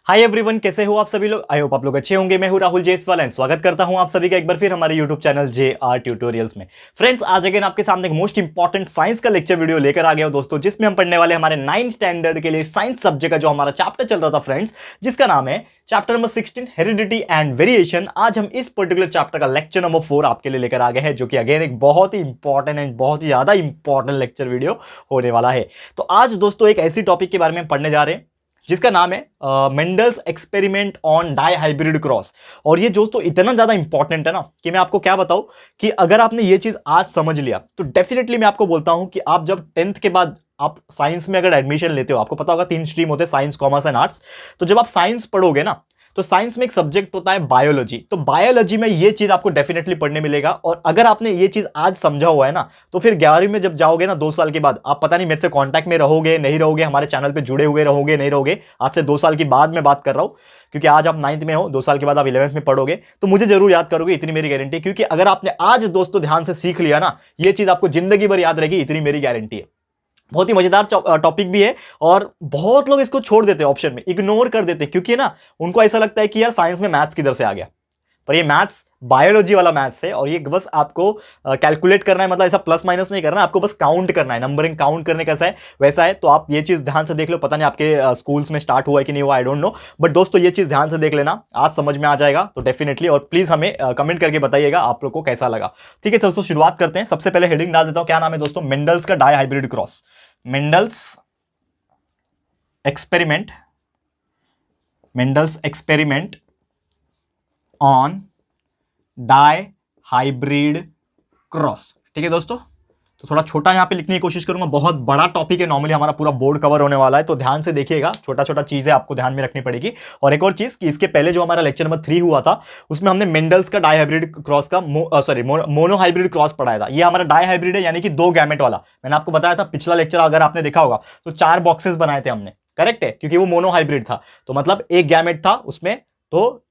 Hi everyone, कैसे हो आप सभी लोग। आई होप आप लोग अच्छे होंगे। मैं हूं राहुल जयसवाल एंड स्वागत करता हूं आप सभी का एक बार फिर हमारे यूट्यूब चैनल JR ट्यूटोरियल्स में। फ्रेंड्स, आज अगेन आपके सामने एक मोस्ट इंपॉर्टेंट साइंस का लेक्चर वीडियो लेकर आ गया हूं दोस्तों, जिसमें हम पढ़ने वाले हमारे 9th स्टैंडर्ड के लिए साइंस सब्जेक्ट का जो हमारा चैप्टर चल रहा था फ्रेंड्स, जिसका नाम है chapter number 16 heredity and variation. आज हम इस पर्टिकुलर चैप्टर का लेक्चर नंबर 4 आपके लिए लेकर आ गए हैं, जो कि अगेन एक बहुत ही इंपॉर्टेंट एंड बहुत ही ज्यादा इंपॉर्टेंट लेक्चर वीडियो होने वाला है। तो आज दोस्तों एक ऐसी टॉपिक के बारे में पढ़ने जा रहे हैं जिसका नाम है Mendel's experiment on dihybrid cross. और ये दोस्तों इतना ज्यादा इंपॉर्टेंट है ना कि मैं आपको क्या बताऊं कि अगर आपने ये चीज आज समझ लिया तो डेफिनेटली मैं आपको बोलता हूं कि आप जब 10th के बाद आप साइंस में अगर एडमिशन लेते हो, आपको पता होगा 3 स्ट्रीम होते हैं, साइंस, कॉमर्स एंड आर्ट्स। तो जब आप साइंस पढ़ोगे ना तो साइंस में एक सब्जेक्ट होता है बायोलॉजी। तो बायोलॉजी में ये चीज आपको डेफिनेटली पढ़ने मिलेगा। और अगर आपने ये चीज आज समझा हुआ है ना तो फिर 11वीं में जब जाओगे ना 2 साल के बाद, आप पता नहीं मेरे से कांटेक्ट में रहोगे नहीं रहोगे, हमारे चैनल पे जुड़े हुए रहोगे नहीं रहोगे। आज से 2 साल की बाद में बात कर रहा हूं, क्योंकि आज आप 9th में हो, 2 साल के बाद आप 11th में पढ़ोगे तो मुझे जरूर याद करोगे, इतनी मेरी गारंटी है। क्योंकि अगर आपने आज दोस्तों ध्यान से सीख लिया ना, ये चीज आपको जिंदगी भर याद रहेगी, इतनी मेरी गारंटी है। बहुत ही मजेदार टॉपिक भी है और बहुत लोग इसको छोड़ देते हैं, ऑप्शन में इग्नोर कर देते हैं, क्योंकि ना उनको ऐसा लगता है कि यार साइंस में मैथ्स किधर से आ गया। पर ये मैथ्स बायोलॉजी वाला मैथ्स है और ये बस आपको कैलकुलेट करना है, मतलब ऐसा प्लस माइनस नहीं करना, आपको बस काउंट करना है। नंबरिंग काउंट करने कैसा है वैसा है। तो आप ये चीज ध्यान से देख लो। पता नहीं आपके स्कूल्स में स्टार्ट हुआ है कि नहीं हुआ, आई डोंट नो, बट दोस्तों ये चीज ध्यान से देख लेना, आज समझ में आ जाएगा तो डेफिनेटली। और प्लीज हमें कमेंट करके बताइएगा आप लोग को कैसा लगा। ठीक है दोस्तों, शुरुआत करते हैं। सबसे पहले हेडिंग डाल देता हूं, क्या नाम है दोस्तों, मेंडल्स का dihybrid cross. Mendel's experiment on dihybrid cross. ठीक है दोस्तों, तो थोड़ा छोटा यहां पे लिखने की कोशिश करूंगा, बहुत बड़ा टॉपिक है, नॉर्मली हमारा पूरा बोर्ड कवर होने वाला है, तो ध्यान से देखिएगा, छोटा छोटा चीजें आपको ध्यान में रखनी पड़ेगी। और एक और चीज कि इसके पहले जो हमारा लेक्चर नंबर 3 हुआ था उसमें हमने मेंडल्स का डाई हाइब्रिड क्रॉस का मोनो हाइब्रिड क्रॉस पढ़ाया था। ये हमारा डाई हाइब्रिड है, यानी कि 2 गैमेट वाला। मैंने आपको बताया था पिछला लेक्चर, अगर आपने देखा होगा तो 4 बॉक्सेस बनाए थे हमने, करेक्ट है, क्योंकि वो मोनो हाइब्रिड था। तो मतलब एक गैमेट था उसमें, तो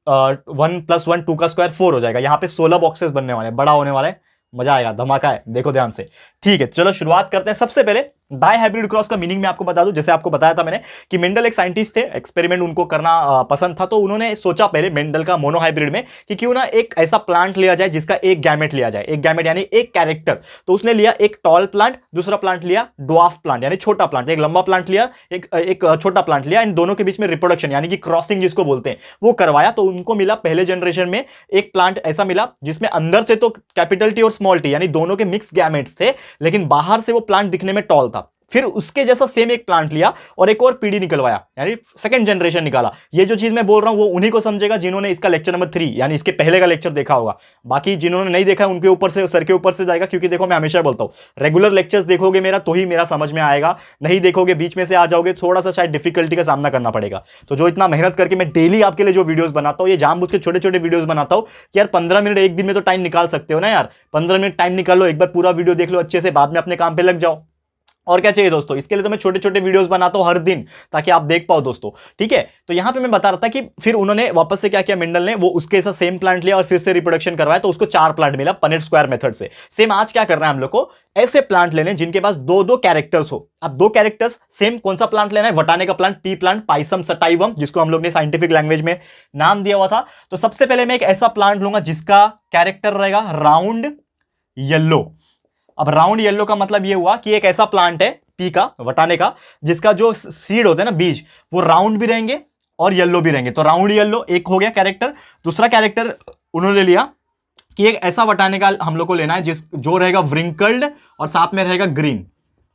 1 + 1 2 का स्क्वायर 4 हो जाएगा। यहाँ पे 16 बॉक्सेस बनने वाले हैं, बड़ा होने वाला है, मजा आएगा, धमाका है, देखो ध्यान से। ठीक है, चलो शुरुआत करते हैं। सबसे पहले डाई हाइब्रिड क्रॉस का मीनिंग मैं आपको बता दूं। जैसे आपको बताया था मैंने कि मेंडल एक साइंटिस्ट थे, एक्सपेरिमेंट उनको करना पसंद था, तो उन्होंने सोचा पहले मेंडल का मोनो हाइब्रिड में कि क्यों ना एक ऐसा प्लांट लिया जाए जिसका एक गैमेट लिया जाए, एक गैमेट यानी एक कैरेक्टर। तो उसने लिया एक टॉल प्लांट, दूसरा प्लांट लिया ड्वार्फ प्लांट यानी छोटा प्लांट, एक लंबा प्लांट लिया, एक छोटा प्लांट लिया। इन दोनों के बीच में रिप्रोडक्शन यानी कि क्रॉसिंग जिसको बोलते हैं वो करवाया। तो उनको मिला पहले जनरेशन में एक प्लांट ऐसा मिला जिसमें अंदर से तो कैपिटल टी और स्मॉल टी यानी दोनों के मिक्स गैमेट्स थे, लेकिन बाहर से वो प्लांट दिखने में टॉल था। फिर उसके जैसा सेम एक प्लांट लिया और एक और पीढ़ी निकलवाया, यानी सेकंड जनरेशन निकाला। ये जो चीज मैं बोल रहा हूं वो उन्हीं को समझेगा जिन्होंने इसका लेक्चर नंबर 3 यानी इसके पहले का लेक्चर देखा होगा। बाकी जिन्होंने नहीं देखा उनके ऊपर से, सर के ऊपर से जाएगा, क्योंकि देखो मैं हमेशा बोलता हूं रेगुलर लेक्चर्स देखोगे मेरा तो ही मेरा समझ में आएगा, नहीं देखोगे बीच में से आ जाओगे थोड़ा सा शायद डिफिकल्टी का सामना करना पड़ेगा। तो जो इतना मेहनत करके मैं डेली आपके लिए जो वीडियोस बनाता हूं, ये जानबूझ के छोटे छोटे वीडियोस बनाता हूं कि यार 15 मिनट एक दिन में तो टाइम निकाल सकते हो ना यार, 15 मिनट टाइम निकाल लो, एक बार पूरा वीडियो देख लो अच्छे से, बाद में अपने काम पे लग जाओ। और क्या चाहिए दोस्तों, इसके लिए तो मैं छोटे छोटे वीडियोस बनाता हूं हर दिन, ताकि आप देख पाओ दोस्तों। ठीक है, तो यहां पे मैं बता रहा था कि फिर उन्होंने वापस से क्या किया, मेंडल ने वो उसके साथ सेम प्लांट लिया और फिर से रिप्रोडक्शन करवाया, तो उसको 4 प्लांट मिला पनेट स्क्वायर मेथड से। सेम आज क्या करना है हम लोग को, ऐसे प्लांट लेने जिनके पास 2-2 कैरेक्टर्स हो। अब 2 कैरेक्टर्स सेम, कौन सा प्लांट लेना है, वटाने का plant, P plant, Pisum sativum, जिसको हम लोग ने साइंटिफिक लैंग्वेज में नाम दिया हुआ था। तो सबसे पहले मैं एक ऐसा प्लांट लूंगा जिसका कैरेक्टर रहेगा राउंड येलो। अब राउंड येलो का मतलब यह हुआ कि एक ऐसा प्लांट है पी का, वटाने का, जिसका जो सीड होते हैं ना, बीज, वो राउंड भी रहेंगे और येलो भी रहेंगे। तो राउंड येलो एक हो गया कैरेक्टर। दूसरा कैरेक्टर उन्होंने लिया कि एक ऐसा वटाने का हम लोग को लेना है जो रहेगा व्रिंकल्ड और साथ में रहेगा ग्रीन।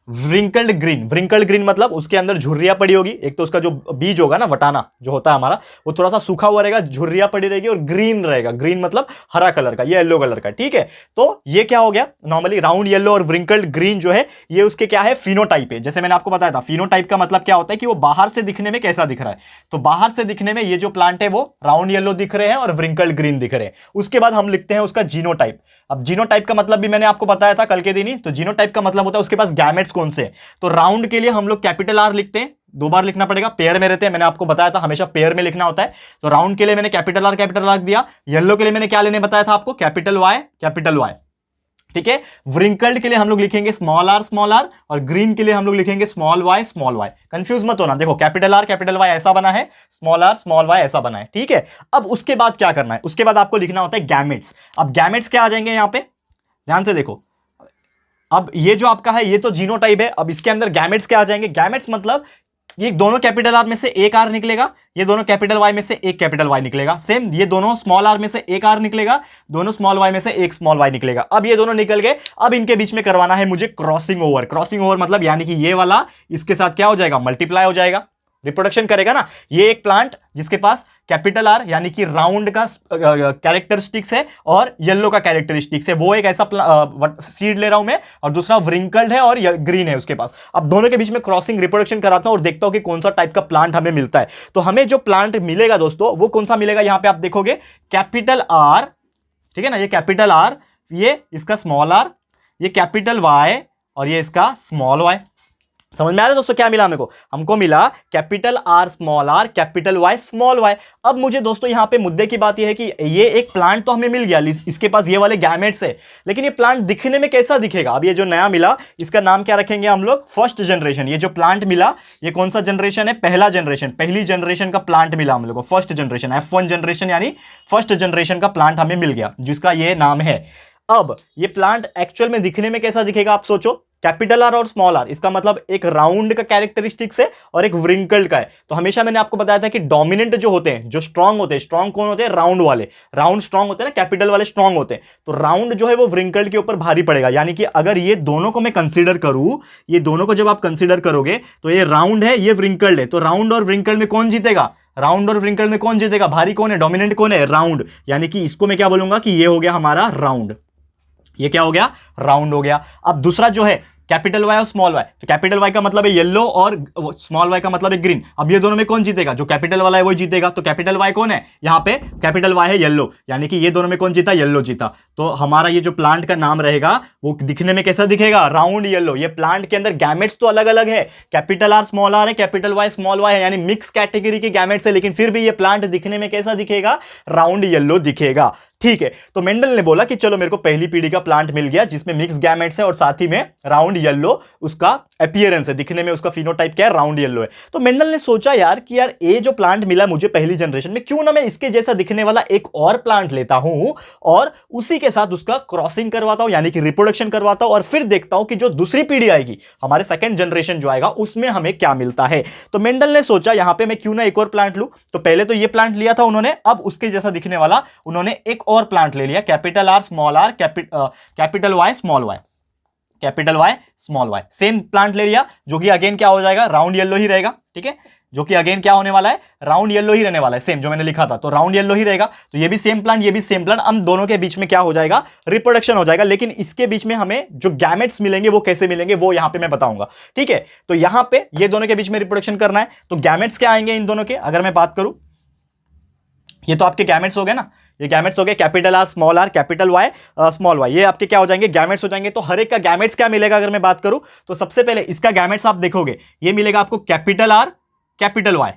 व्रिंकल्ड ग्रीन मतलब उसके अंदर झुर्रियां पड़ी होगी। एक तो उसका जो बीज होगा ना, वटाना जो होता है हमारा, वो थोड़ा सा सूखा हुआ रहेगा, झुर्रियां पड़ी रहेगी और ग्रीन रहेगा। ग्रीन मतलब हरा कलर का, ये येलो कलर का। ठीक है, तो ये क्या हो गया, नॉर्मली राउंड येलो और व्रिंकल्ड ग्रीन जो है ये उसके क्या है, फिनोटाइप है। जैसे मैंने आपको बताया था, फिनोटाइप का मतलब क्या होता है कि वो बाहर से दिखने में कैसा दिख रहा है। तो बाहर से दिखने में ये जो प्लांट है वो राउंड येलो दिख रहे हैं और व्रिंकल्ड ग्रीन दिख रहे हैं। उसके बाद हम लिखते हैं उसका जीनोटाइप। अब जीनोटाइप का मतलब भी मैंने आपको बताया था कल के दिन ही। तो जीनोटाइप का मतलब होता है उसके पास गैमेट्स कौन से। तो राउंड के लिए हम लोग कैपिटल R लिखते हैं, 2 बार लिखना पड़ेगा, पेयर में रहते हैं, मैंने आपको बताया था हमेशा पेयर में लिखना होता है। तो राउंड के लिए मैंने कैपिटल R दिया। येलो के लिए मैंने क्या लेने बताया था आपको, कैपिटल Y। ठीक है। व्रिंकल्ड के लिए हम लोग लिखेंगे स्मॉल आर, और ग्रीन के लिए हम लोग लिखेंगे स्मॉल वाई। कंफ्यूज मत होना, देखो कैपिटल आर कैपिटल वाई ऐसा बना है, स्मॉल आर स्मॉल वाई ऐसा बना है, ठीक है। अब उसके बाद क्या करना है, उसके बाद आपको लिखना होता है गैमेट्स। अब गैमेट्स क्या आ जाएंगे यहां पे, ध्यान से देखो। अब ये जो आपका है ये तो जीनोटाइप है, अब इसके अंदर गैमेट्स क्या आ जाएंगे, गैमेट्स मतलब ये दोनों कैपिटल आर में से एक आर निकलेगा, ये दोनों कैपिटल वाई में से एक कैपिटल वाई निकलेगा, सेम ये दोनों स्मॉल आर में से एक आर निकलेगा, दोनों स्मॉल वाई में से एक स्मॉल वाई निकलेगा। अब ये दोनों निकल गए, अब इनके बीच में करवाना है मुझे क्रॉसिंग ओवर। क्रॉसिंग ओवर मतलब यानी कि ये वाला इसके साथ क्या हो जाएगा, मल्टीप्लाई हो जाएगा, रिप्रोडक्शन करेगा ना। ये एक प्लांट जिसके पास कैपिटल आर यानी कि राउंड का कैरेक्टरिस्टिक्स है और येलो का कैरेक्टरिस्टिक्स है, वो एक ऐसा सीड ले रहा हूं मैं, और दूसरा व्रिंकल्ड है और ग्रीन है उसके पास। अब दोनों के बीच में क्रॉसिंग रिप्रोडक्शन कराता हूं और देखता हूं कि कौन सा टाइप का प्लांट हमें मिलता है। तो हमें जो प्लांट मिलेगा दोस्तों वो कौन सा मिलेगा, यहां पे आप देखोगे कैपिटल आर, ठीक है ना, ये कैपिटल आर, ये इसका स्मॉल आर, ये कैपिटल वाई और ये इसका स्मॉल वाई। समझ में आ रहा है दोस्तों क्या मिला मेरे को, हमको मिला capital R small R capital Y small Y. अब मुझे दोस्तों यहां पे मुद्दे की बात यह है कि ये एक प्लांट तो हमें मिल गया, इसके पास ये वाले गैमेट्स है, लेकिन ये प्लांट दिखने में कैसा दिखेगा। अब ये जो नया मिला इसका नाम क्या रखेंगे हम लोग, फर्स्ट जनरेशन। ये जो प्लांट मिला ये कौन सा जनरेशन है, पहला जनरेशन, पहली जनरेशन का प्लांट मिला हम लोग को, फर्स्ट जनरेशन, F1 जनरेशन यानी फर्स्ट जनरेशन का प्लांट हमें मिल गया जिसका ये नाम है। अब ये प्लांट एक्चुअल में दिखने में कैसा दिखेगा आप सोचो, कैपिटल आर और स्मॉल आर, इसका मतलब एक राउंड का कैरेक्टरिस्टिक्स है और एक व्रिंकल्ड का है। तो हमेशा मैंने आपको बताया था कि डोमिनेंट जो होते हैं, जो स्ट्रांग होते हैं, स्ट्रांग कौन होते हैं, राउंड वाले, राउंड स्ट्रांग होते हैं ना, कैपिटल वाले स्ट्रांग होते हैं। तो राउंड जो है वो व्रिंकल्ड के ऊपर भारी पड़ेगा, यानी कि अगर ये दोनों को मैं कंसीडर करूं, ये दोनों को जब आप कंसीडर करोगे तो ये राउंड है ये व्रिंकल्ड है, तो राउंड और व्रिंकल्ड में कौन जीतेगा, राउंड और व्रिंकल्ड में कौन जीतेगा, भारी कौन है, डोमिनेंट कौन है, राउंड। यानी कि इसको मैं क्या बोलूंगा कि ये हो गया हमारा राउंड, ये क्या हो गया, राउंड हो गया। अब दूसरा जो है कैपिटल वाई और स्मॉल वाई, तो कैपिटल वाई का मतलब है येलो और स्मॉल वाई का मतलब है ग्रीन। अब ये दोनों में कौन जीतेगा, जो कैपिटल वाला है वही जीतेगा। तो कैपिटल वाई कौन है, यहां पे कैपिटल वाई है येलो, यानी कि ये दोनों में कौन जीता, येलो जीता। तो हमारा ये जो प्लांट का नाम रहेगा वो दिखने में कैसा दिखेगा, राउंड येलो। ये प्लांट के अंदर गैमेट्स तो अलग अलग है, कैपिटल आर स्मॉल आर है, कैपिटल वाई स्मॉल वाई है, यानी मिक्स कैटेगरी के गैमेट्स है, लेकिन फिर भी ये प्लांट दिखने में कैसा दिखेगा, राउंड येलो दिखेगा। ठीक है, तो मेंडल ने बोला कि चलो मेरे को पहली पीढ़ी का प्लांट मिल गया जिसमें मिक्स गैमेट्स है और साथ ही में राउंड येलो उसका अपीयरेंस है, दिखने में उसका फिनोटाइप क्या है, राउंड येलो है। तो मेंडल ने सोचा यार कि यार ये जो प्लांट मिला मुझे पहली जनरेशन में, क्यों ना मैं इसके जैसा दिखने वाला एक और प्लांट लेता हूं और उसी के साथ उसका क्रॉसिंग करवाता हूं, यानी कि रिप्रोडक्शन करवाता हूं, और फिर देखता हूं कि जो दूसरी पीढ़ी आएगी, हमारे सेकंड जनरेशन जो आएगा, उसमें हमें क्या मिलता है। तो मेंडल ने सोचा यहां पे मैं क्यों ना एक और प्लांट लूं। तो पहले तो ये प्लांट लिया था उन्होंने, अब उसके जैसा दिखने वाला उन्होंने एक और प्लांट ले लिया, capital R small R capital Y small Y, capital Y small Y, same plant ले लिया, जो कि अगेन क्या हो जाएगा, राउंड येलो ही रहेगा। ठीक है, जो कि अगेन क्या होने वाला है, राउंड येलो ही रहने वाला है, सेम जो मैंने लिखा था, तो राउंड येलो ही रहेगा। तो ये भी सेम प्लांट, ये भी सेम प्लांट, हम दोनों के बीच में क्या हो जाएगा, रिप्रोडक्शन हो जाएगा। लेकिन इसके बीच में हमें जो गैमेट्स मिलेंगे वो कैसे मिलेंगे वो यहां पे मैं बताऊंगा। ठीक है, तो यहां पे ये दोनों के बीच में रिप्रोडक्शन करना है, तो गैमेट्स क्या आएंगे इन दोनों के, अगर मैं बात करूं, ये तो आपके गैमेट्स हो गए ना, ये गैमेट्स हो गए, capital R small R capital Y small Y, ये आपके क्या हो जाएंगे, गैमेट्स हो जाएंगे। तो हर एक का गैमेट्स क्या मिलेगा अगर मैं बात करूं, तो सबसे पहले इसका गैमेट्स आप देखोगे, ये मिलेगा आपको कैपिटल आर कैपिटल वाई,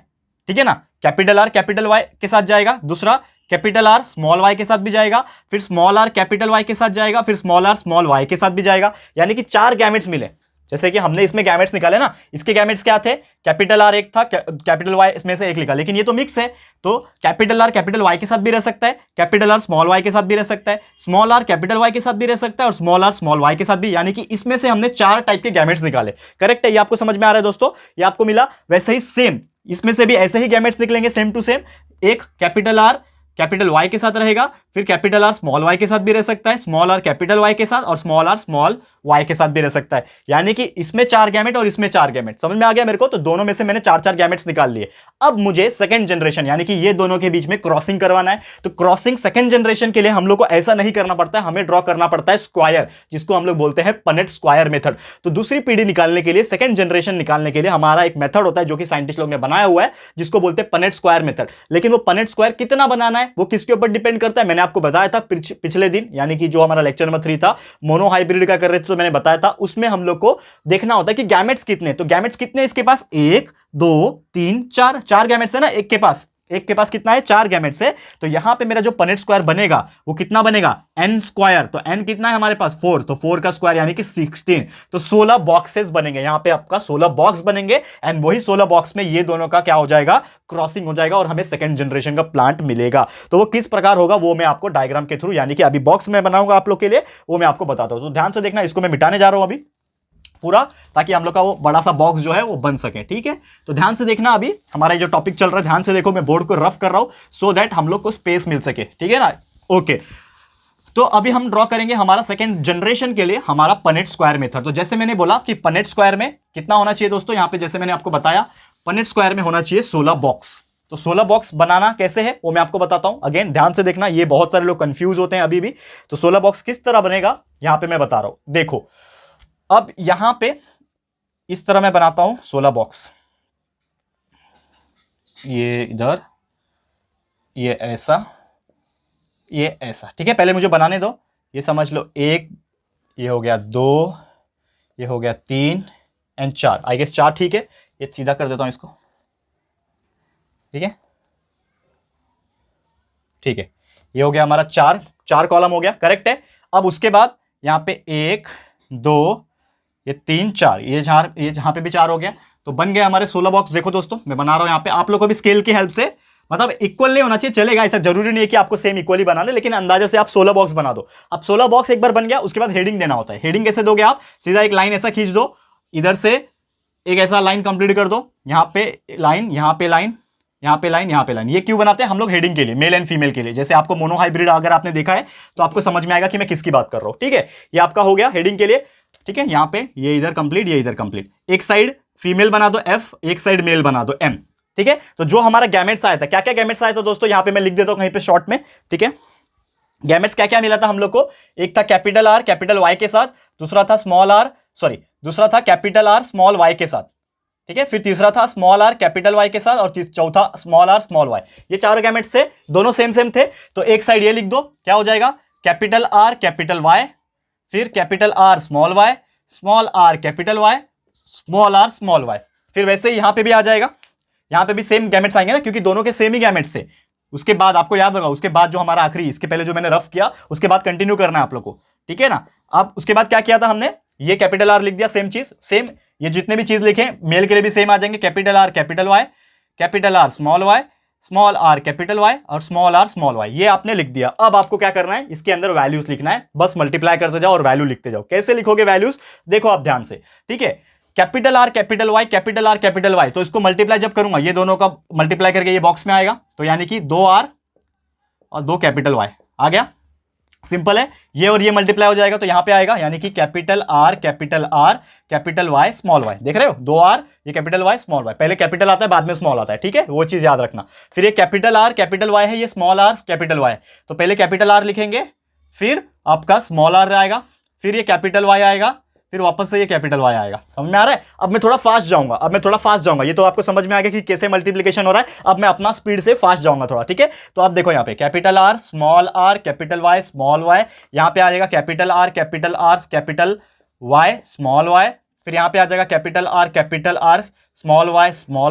ठीक है ना, कैपिटल आर कैपिटल वाई के साथ जाएगा, दूसरा कैपिटल आर स्मॉल वाई के साथ भी जाएगा, फिर स्मॉल आर कैपिटल वाई के साथ जाएगा, फिर स्मॉल आर स्मॉल वाई के साथ भी जाएगा, यानी कि 4 गैमेट्स मिले। जैसे कि हमने इसमें गैमेट्स निकाले ना, इसके गैमेट्स क्या थे, कैपिटल आर एक था, कैपिटल वाई इसमें से एक लिखा, लेकिन ये तो मिक्स है, तो कैपिटल आर कैपिटल वाई के साथ भी रह सकता है, कैपिटल आर स्मॉल वाई के साथ भी रह सकता है, स्मॉल आर कैपिटल वाई के साथ भी रह सकता है, और स्मॉल आर स्मॉल वाई के साथ भी, यानी कि इसमें से हमने 4 टाइप के गैमेट्स निकाले। करेक्ट है, ये आपको समझ में आ रहा है दोस्तों, ये आपको मिला। वैसे ही सेम इसमें से भी ऐसे ही गैमेट्स निकलेंगे, सेम टू सेम, एक कैपिटल आर कैपिटल वाई के साथ रहेगा, फिर कैपिटल आर स्मॉल वाई के साथ भी रह सकता है, स्मॉल आर कैपिटल वाई के साथ, और स्मॉल आर स्मॉल वाई के साथ भी रह सकता है, यानी कि इसमें 4 गैमेट और इसमें 4 गैमेट। समझ में आ गया मेरे को, तो दोनों में से मैंने 4-4 गैमेट्स निकाल लिए। अब मुझे सेकंड जनरेशन यानी कि ये दोनों के बीच में क्रॉसिंग करवाना है। तो क्रॉसिंग सेकंड जनरेशन के लिए हम लोग को ऐसा नहीं करना पड़ता है, हमें ड्रॉ करना पड़ता है स्क्वायर, जिसको हम लोग बोलते हैं पनेट स्क्वायर मेथड। तो दूसरी पीढ़ी निकालने के लिए, सेकंड जनरेशन निकालने के लिए हमारा एक मेथड होता है जो कि साइंटिस्ट लोग ने बनाया हुआ है, जिसको बोलते हैं पनेट स्क्वायर मेथड। लेकिन वो पनेट स्क्वायर कितना बनाना है वो किसके ऊपर डिपेंड करता है, मैंने आपको बताया था पिछले दिन, यानी कि जो हमारा लेक्चर नंबर 3 था, मोनो हाइब्रिड का कर रहे थे, तो मैंने बताया था उसमें हम लोग को देखना होता है कि गैमेट्स कितने, तो गैमेट्स कितने इसके पास, 1 2 3 4 गैमेट्स है ना एक के पास, एक के पास कितना है 4 गैमेट्स है, तो यहां पे मेरा जो पनेट स्क्वायर बनेगा वो कितना बनेगा n स्क्वायर। तो n कितना है हमारे पास 4, तो 4 का स्क्वायर यानी कि 16, तो 16 बॉक्सेस बनेंगे। यहां पे आपका 16 बॉक्स बनेंगे एंड वही 16 बॉक्स में ये दोनों का क्या हो जाएगा, क्रॉसिंग हो जाएगा और हमें सेकंड जनरेशन का प्लांट मिलेगा। तो वो किस प्रकार होगा वो मैं आपको डायग्राम के थ्रू, यानी कि अभी बॉक्स में बनाऊंगा आप लोग के लिए, वो मैं आपको बताता हूं। तो ध्यान से देखना, इसको मैं मिटाने जा रहा हूं अभी पूरा, ताकि हम लोग का वो बड़ा सा बॉक्स जो है वो बन सके। ठीक है, तो ध्यान से देखना, अभी हमारा जो टॉपिक चल रहा है ध्यान से देखो, मैं बोर्ड को रफ कर रहा हूं सो दैट हम लोग को स्पेस मिल सके। ठीक है ना, ओके। तो अभी हम ड्रॉ करेंगे हमारा सेकंड जनरेशन के लिए हमारा पनेट स्क्वायर मेथड। तो जैसे मैंने बोला कि पनेट स्क्वायर में कितना होना चाहिए दोस्तों, यहां पे जैसे मैंने आपको बताया पनेट स्क्वायर में होना चाहिए 16 बॉक्स। तो 16 बॉक्स बनाना कैसे है वो मैं आपको बताता हूं। अगेन ध्यान से देखना, ये बहुत सारे लोग कंफ्यूज होते हैं अभी भी। तो 16 बॉक्स किस तरह बनेगा यहां पे मैं बता रहा हूं। देखो अब यहां पे इस तरह मैं बनाता हूं 16 बॉक्स, ये इधर, ये ऐसा, ये ऐसा। ठीक है, पहले मुझे बनाने दो। ये समझ लो 1, ये हो गया 2, ये हो गया 3 एंड 4। आई गेस 4 ठीक है। ये सीधा कर देता हूं इसको। ठीक है, ठीक है, ये हो गया हमारा 4 कॉलम हो गया, करेक्ट है। अब उसके बाद यहां पे 1 2 ये 3 4, ये जहां पे भी 4 हो गया, तो बन गए हमारे 16 बॉक्स। देखो दोस्तों मैं बना रहा हूं यहां पे, आप लोग को भी स्केल की हेल्प से, मतलब इक्वल नहीं होना चाहिए चलेगा, ऐसा जरूरी नहीं है कि आपको सेम इक्वली बनाना, लेकिन अंदाजा से आप 16 बॉक्स बना दो। अब 16 बॉक्स एक बार बन गया, उसके बाद हेडिंग देना होता है। हेडिंग कैसे दोगे आप, सीधा एक लाइन ऐसा खींच दो, इधर से एक ऐसा लाइन कंप्लीट कर दो, यहां पे लाइन, यहां पे लाइन, यहां पे लाइन, यहां पे लाइन। ये क्यों बनाते हैं हम लोग, हेडिंग के लिए, मेल एंड फीमेल के लिए। जैसे आपको मोनोहाइब्रिड अगर आपने देखा है तो आपको समझ में आएगा कि मैं किसकी बात कर रहा हूं। ठीक है, ये आपका हो गया हेडिंग के लिए। ठीक है, यहां पे ये इधर कंप्लीट, ये इधर कंप्लीट। एक साइड फीमेल बना दो F, एक साइड मेल बना दो M। ठीक है, तो जो हमारा गैमेट्स आया था, क्या क्या गैमेट्स आया था दोस्तों, यहां पे मैं लिख देता हूं कहीं पे शॉर्ट में। ठीक है, गैमेट्स क्या क्या मिला था हम लोग को, एक था कैपिटल R कैपिटल Y के साथ, दूसरा था दूसरा था कैपिटल R स्मॉल y के साथ। ठीक है, फिर तीसरा था स्मॉल r कैपिटल Y के साथ, और चौथा स्मॉल r स्मॉल y। ये चारों गैमेट्स थे, दोनों सेम सेम थे। तो एक साइड ये लिख दो, क्या हो जाएगा, कैपिटल R कैपिटल Y, फिर capital R small y, small r capital Y, small r small y। फिर वैसे ही यहां पे भी आ जाएगा, यहां पे भी सेम गैमेट्स आएंगे ना, क्योंकि दोनों के सेम ही गैमेट्स थे। उसके बाद आपको याद होगा, उसके बाद जो हमारा आखिरी, इसके पहले जो मैंने रफ किया, उसके बाद कंटिन्यू करना है आप लोग को। ठीक है ना, अब उसके बाद क्या किया था हमने, ये कैपिटल R लिख दिया, सेम चीज सेम, ये जितने भी चीज लिखे मेल के लिए भी सेम आ जाएंगे, capital R capital Y, capital R small y, small r capital Y और स्मॉल r स्मॉल y। ये आपने लिख दिया। अब आपको क्या करना है, इसके अंदर वैल्यूज लिखना है, बस मल्टीप्लाई करते जाओ और वैल्यू लिखते जाओ। कैसे लिखोगे वैल्यूज, देखो आप ध्यान से। ठीक है, capital R capital Y, capital R capital Y, तो इसको मल्टीप्लाई जब करूंगा, ये दोनों का मल्टीप्लाई करके ये बॉक्स में आएगा, तो यानी कि 2R और 2 कैपिटल Y आ गया। सिंपल है, ये और ये मल्टीप्लाई हो जाएगा तो यहां पे आएगा, यानी कि capital R capital Y small y। देख रहे हो, 2R, ये कैपिटल Y स्मॉल y, पहले कैपिटल आता है बाद में स्मॉल आता है। ठीक है, वो चीज याद रखना। फिर ये कैपिटल R कैपिटल Y है, ये स्मॉल r कैपिटल Y, तो पहले कैपिटल R लिखेंगे, फिर आपका स्मॉल r आएगा, फिर ये कैपिटल Y आएगा, फिर वापस से ये कैपिटल Y आएगा। समझ में आ रहा है। अब मैं थोड़ा फास्ट जाऊंगा, ये तो आपको समझ में आएगा कि कैसे मल्टीप्लिकेशन हो रहा है। अब मैं अपना स्पीड से फास्ट जाऊंगा थोड़ा। ठीक है, तो आप देखो यहाँ पे capital R small r capital Y small y, यहाँ पे आ जाएगा capital R capital Y small y, फिर यहाँ पे आ जाएगा कैपिटल R स्मॉल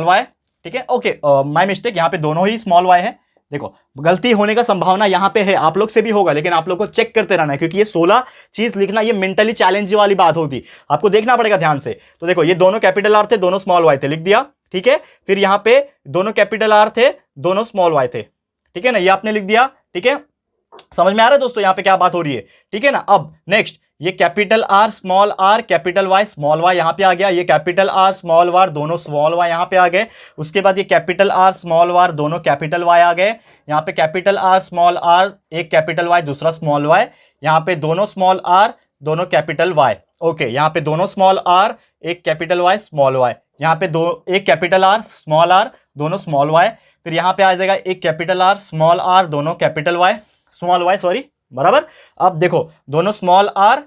y। ठीक है, ओके, माय मिस्टेक, यहाँ पे दोनों ही स्मॉल y है। देखो गलती होने का संभावना यहां पे है, आप लोग से भी होगा, लेकिन आप लोग को चेक करते रहना है, क्योंकि ये 16 चीज लिखना ये मेंटली चैलेंज वाली बात होती, आपको देखना पड़ेगा ध्यान से। तो देखो ये दोनों कैपिटल R थे, दोनों स्मॉल y थे, लिख दिया। ठीक है, फिर यहां पे दोनों कैपिटल R थे, दोनों स्मॉल y थे। ठीक है ना, ये आपने लिख दिया। ठीक है, समझ में आ रहा है दोस्तों यहाँ पे क्या बात हो रही है। ठीक है ना, अब नेक्स्ट ये capital R small r capital Y small y यहाँ पे आ गया, ये कैपिटल R स्मॉल y दोनों स्मॉल y यहाँ पे आ गए। उसके बाद ये कैपिटल R स्मॉल y दोनों कैपिटल Y आ गए। यहाँ पे कैपिटल R स्मॉल r, एक कैपिटल Y दूसरा स्मॉल y, यहाँ पे दोनों स्मॉल r दोनों कैपिटल Y। ओके, यहाँ पे दोनों स्मॉल r एक कैपिटल Y स्मॉल y, यहाँ पे एक कैपिटल R स्मॉल r दोनों स्मॉल y, फिर यहाँ पे आ जाएगा एक कैपिटल R स्मॉल r दोनों capital Y small y, sorry, बराबर। अब देखो दोनों स्मॉल r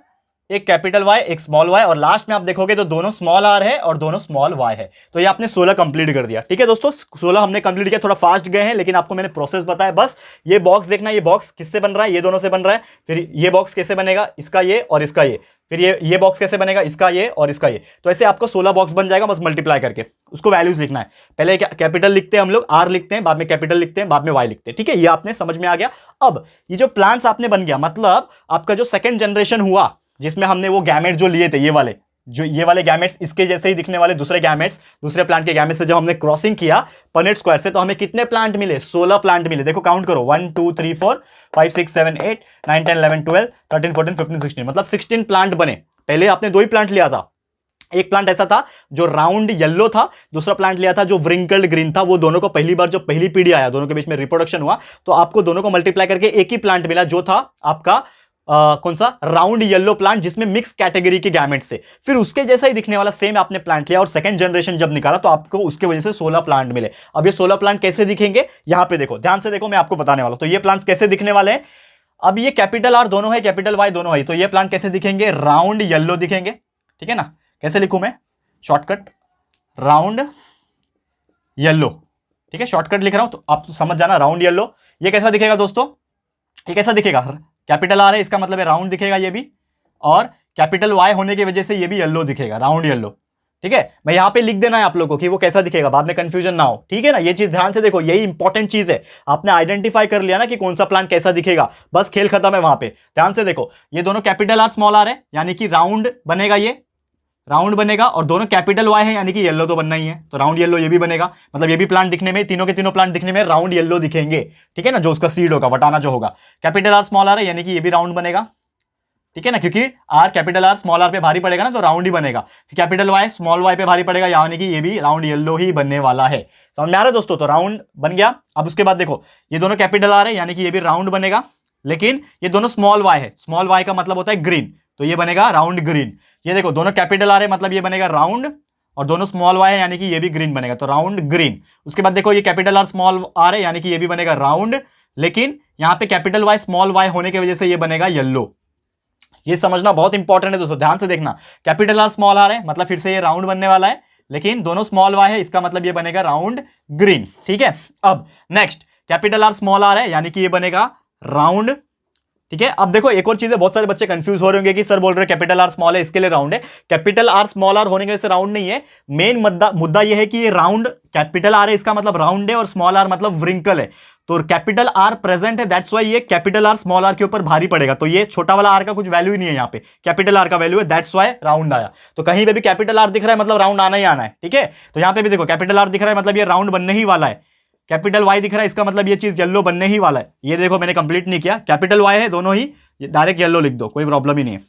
एक कैपिटल Y एक स्मॉल y, और लास्ट में आप देखोगे तो दोनों स्मॉल r है और दोनों स्मॉल y है। तो ये आपने 16 कंप्लीट कर दिया। ठीक है दोस्तों, 16 हमने कंप्लीट किया, थोड़ा फास्ट गए हैं, लेकिन आपको मैंने प्रोसेस बताया। बस ये बॉक्स देखना, ये बॉक्स किससे बन रहा है, ये दोनों से बन रहा है। फिर ये बॉक्स कैसे बनेगा, इसका ये और इसका ये, फिर ये बॉक्स कैसे बनेगा, इसका ये और इसका ये, तो ऐसे आपको 16 बॉक्स बन जाएगा बस मल्टीप्लाई करके। उसको वैल्यूज लिखना है, पहले कैपिटल लिखते हैं हम लोग, आर लिखते हैं, बाद में कैपिटल लिखते हैं, बाद में वाई लिखते हैं, ठीक है, ये आपने समझ में आ गया। अब ये जो प्लांट्स आपने बन गया, मतलब आपका जो सेकंड जनरेशन हुआ जिसमें हमने वो गैमेट जो लिए थे, ये वाले गैमेट्स इसके जैसे ही दिखने वाले दूसरे गैमेट्स, दूसरे प्लांट के गैमेट्स से जब हमने क्रॉसिंग किया पनेट स्क्वायर से, तो हमें कितने प्लांट मिले, 16 प्लांट मिले। देखो काउंट करो, 1 2 3 4 5 6 7 8 9 10 11 12 13 14 15 16, मतलब 16 प्लांट बने। पहले आपने 2 ही प्लांट लिया था, एक प्लांट ऐसा था जो राउंड येलो था, दूसरा प्लांट लिया था जो व्रिंकल्ड ग्रीन था। वो दोनों को पहली बार जब पहली पीढ़ी आया, दोनों के बीच में रिप्रोडक्शन हुआ, तो आपको दोनों को मल्टीप्लाई करके एक ही प्लांट मिला जो था आपका कौन सा, राउंड येलो प्लांट, जिसमें मिक्स कैटेगरी के गैमेट्स से। फिर उसके जैसा ही दिखने वाला सेम आपने प्लांट लिया और सेकंड जनरेशन जब निकाला तो आपको उसके वजह से 16 प्लांट मिले। अब ये 16 प्लांट कैसे दिखेंगे, यहां पे देखो, ध्यान से देखो, मैं आपको बताने वाला हूं। तो ये प्लांट्स कैसे दिखने वाले हैं, अब ये कैपिटल आर दोनों है, कैपिटल वाई दोनों है, तो ये प्लांट कैसे दिखेंगे, राउंड येलो दिखेंगे, ठीक है ना। कैसे लिखूं मैं, शॉर्टकट राउंड येलो, ठीक है, शॉर्टकट लिख रहा हूं तो आप समझ जाना, राउंड येलो। ये कैसा दिखेगा दोस्तों, ये कैसा दिखेगा, कैपिटल आर है, इसका मतलब है राउंड दिखेगा ये भी, और कैपिटल वाई होने की वजह से ये भी येलो दिखेगा, राउंड येलो, ठीक है। मैं यहां पे लिख देना है आप लोगों को कि वो कैसा दिखेगा, बाद में कंफ्यूजन ना हो, ठीक है ना। ये चीज ध्यान से देखो, यही इंपॉर्टेंट चीज है। आपने आइडेंटिफाई कर लिया ना कि कौन सा प्लांट कैसा दिखेगा, बस खेल खत्म है वहां पे। ध्यान से देखो, ये दोनों कैपिटल आर स्मॉल आर है, यानी कि राउंड बनेगा, ये राउंड बनेगा, और दोनों कैपिटल वाई है, यानी कि येलो तो बनना ही है, तो राउंड येलो ये भी बनेगा। मतलब ये भी प्लांट दिखने में, तीनों के तीनों प्लांट दिखने में राउंड येलो दिखेंगे, ठीक है ना। जो उसका सीड होगा, वटाना जो होगा, कैपिटल आर स्मॉल आर है, यानी कि ये भी राउंड बनेगा, ठीक है ना, क्योंकि R capital R small R पे भारी पड़ेगा ना, तो राउंड ही बनेगा। फिर कैपिटल वाई स्मॉल वाई पे भारी पड़ेगा, यानी कि ये भी राउंड येलो ही बनने वाला है। समझ में आ रहा है दोस्तों, तो राउंड बन गया। अब उसके बाद देखो, ये दोनों कैपिटल आर है, यानी कि ये भी राउंड बनेगा, लेकिन ये दोनों स्मॉल वाई है, स्मॉल वाई का मतलब होता है ग्रीन, तो ये बनेगा राउंड ग्रीन। ये देखो, दोनों कैपिटल आ रहे हैं, मतलब ये बनेगा राउंड, और दोनों स्मॉल वाई है, यानी कि ये भी ग्रीन बनेगा, तो राउंड ग्रीन। उसके बाद देखो, ये कैपिटल आर स्मॉल आर है, यानी कि ये भी बनेगा राउंड, लेकिन यहां पे कैपिटल वाई स्मॉल वाई होने की वजह से ये बनेगा येलो। ये समझना बहुत इंपॉर्टेंट है दोस्तों, ध्यान से देखना। कैपिटल आर स्मॉल आर है, मतलब फिर से ये राउंड बनने वाला है, लेकिन दोनों स्मॉल वाई है, इसका मतलब ये बनेगा राउंड ग्रीन, ठीक है। अब next, capital R small R है, यानी कि ये बनेगा राउंड, ठीक है। अब देखो एक और चीज है, बहुत सारे बच्चे कंफ्यूज हो रहे होंगे कि सर बोल रहे कैपिटल आर स्मॉल है इसके लिए राउंड है। कैपिटल आर स्मॉल आर होने की वजह से राउंड नहीं है। मेन मुद्दा यह है कि ये राउंड, कैपिटल आर है इसका मतलब राउंड है, और स्मॉल आर मतलब व्रिंकल है, तो कैपिटल आर प्रेजेंट है, दैट्स वाई ये कैपिटल आर स्मॉल आर के ऊपर भारी पड़ेगा। तो ये छोटा वाला आर का कुछ वैल्यू ही नहीं है, यहाँ पे कैपिटल आर का वैल्यू है, दैट्स वाई राउंड आया। तो कहीं पे भी कैपिटल आर दिख रहा है मतलब राउंड आना ही आना है, ठीक है। तो यहाँ पे भी देखो, कैपिटल आर दिख रहा है मतलब ये राउंड बनने ही वाला है, कैपिटल वाई दिख रहा है, इसका मतलब ये चीज येलो बनने ही वाला है। ये देखो मैंने कंप्लीट नहीं किया, कैपिटल वाई है दोनों ही, डायरेक्ट येलो लिख दो, कोई प्रॉब्लम ही नहीं है।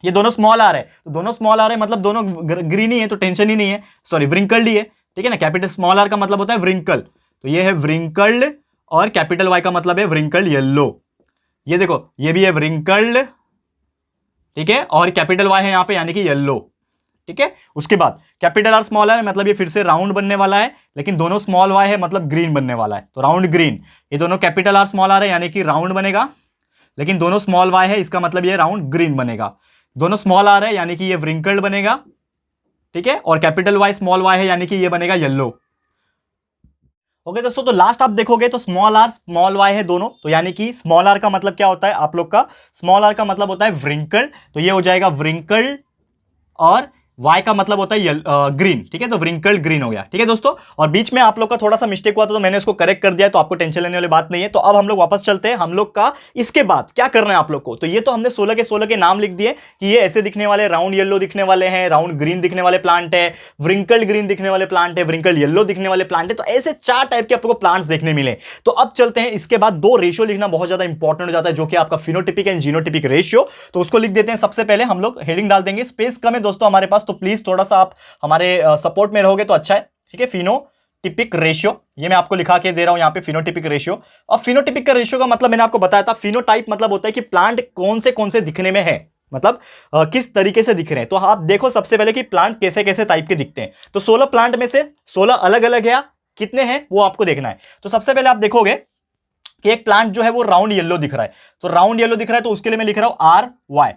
ये दोनों स्मॉल आर है, तो दोनों स्मॉल आर है मतलब दोनों ग्रीन ही है, तो टेंशन ही नहीं है, सॉरी व्रिंकल्ड ही है, ठीक है ना। कैपिटल स्मॉल आर का मतलब होता है व्रिंकल, तो ये है व्रिंकल्ड, और कैपिटल वाई का मतलब है व्रिंकल्ड येलो। ये देखो, ये भी है व्रिंकल्ड, ठीक है, और कैपिटल वाई है यहाँ पे, यानी कि येलो, ठीक है। उसके बाद कैपिटल आर स्मॉल है, मतलब ये फिर से राउंड बनने वाला है, लेकिन दोनों स्मॉल वाई है मतलब ग्रीन बनने वाला है, तो राउंड ग्रीन। ये दोनों कैपिटल आर स्मॉल आर है, यानी कि राउंड बनेगा, लेकिन दोनों स्मॉल वाई है, इसका मतलब ये राउंड ग्रीन बनेगा। दोनों स्मॉल आर है, यानी कि ये व्रिंकल्ड बनेगा, ठीक है, और कैपिटल वाई स्मॉल वाई है, यानी कि ये बनेगा येलो। ओके दोस्तों, तो लास्ट आप देखोगे तो स्मॉल आर स्मॉल वाई है दोनों, तो यानी कि स्मॉल आर का मतलब क्या होता है आप लोग का, स्मॉल आर का मतलब होता है व्रिंकल्ड, तो ये हो जाएगा व्रिंकल्ड, और वाई का मतलब होता है ग्रीन, ठीक है, तो व्रिंकल्ड ग्रीन हो गया, ठीक है दोस्तों। और बीच में आप लोग का थोड़ा सा मिस्टेक हुआ था, तो मैंने उसको करेक्ट कर दिया, तो आपको टेंशन लेने वाली बात नहीं है। तो अब हम लोग वापस चलते हैं, हम लोग का इसके बाद क्या करना है आप लोग को। तो ये तो हमने 16 के 16 के नाम लिख दिए कि ये ऐसे दिखने वाले, राउंड येलो दिखने वाले हैं, राउंड ग्रीन दिखने वाले प्लांट है, व्रिंकल्ड ग्रीन दिखने वाले प्लांट है, व्रिंकल्ड येलो दिखने वाले प्लांट है। तो ऐसे 4 टाइप के आपको प्लांट्स देखने मिले। तो अब चलते हैं, इसके बाद 2 रेशियो लिखना बहुत ज्यादा इंपॉर्टेंट हो जाता है, जो कि आपका फिनोटिपिक एंड जीनोटिपिक रेशियो। तो उसको लिख देते हैं। सबसे पहले हम लोग हेडिंग डाल देंगे, स्पेस कम है दोस्तों हमारे पास, तो प्लीज थोड़ा सा हमारे सपोर्ट में रहोगे तो अच्छा है, ठीक है। फिनोटिपिक रेशियो, ये मैं आपको लिखा के दे रहा हूं यहां पे, फिनोटिपिक रेशियो। और फिनोटिपिक का रेशियो का मतलब मैंने आपको बताया था, फिनोटाइप मतलब होता है कि प्लांट कौन से दिखने में है, मतलब किस तरीके से दिख रहे हैं। तो आप देखो सबसे पहले कि प्लांट कैसे कैसे टाइप के दिखते हैं। तो 16 प्लांट में से 16 अलग अलग है, कितने हैं वो आपको देखना है। तो सबसे पहले आप देखोगे कि एक प्लांट जो है वो राउंड येलो दिख रहा है, तो राउंड येलो दिख रहा है, तो उसके लिए मैं लिख रहा हूं आर वाई,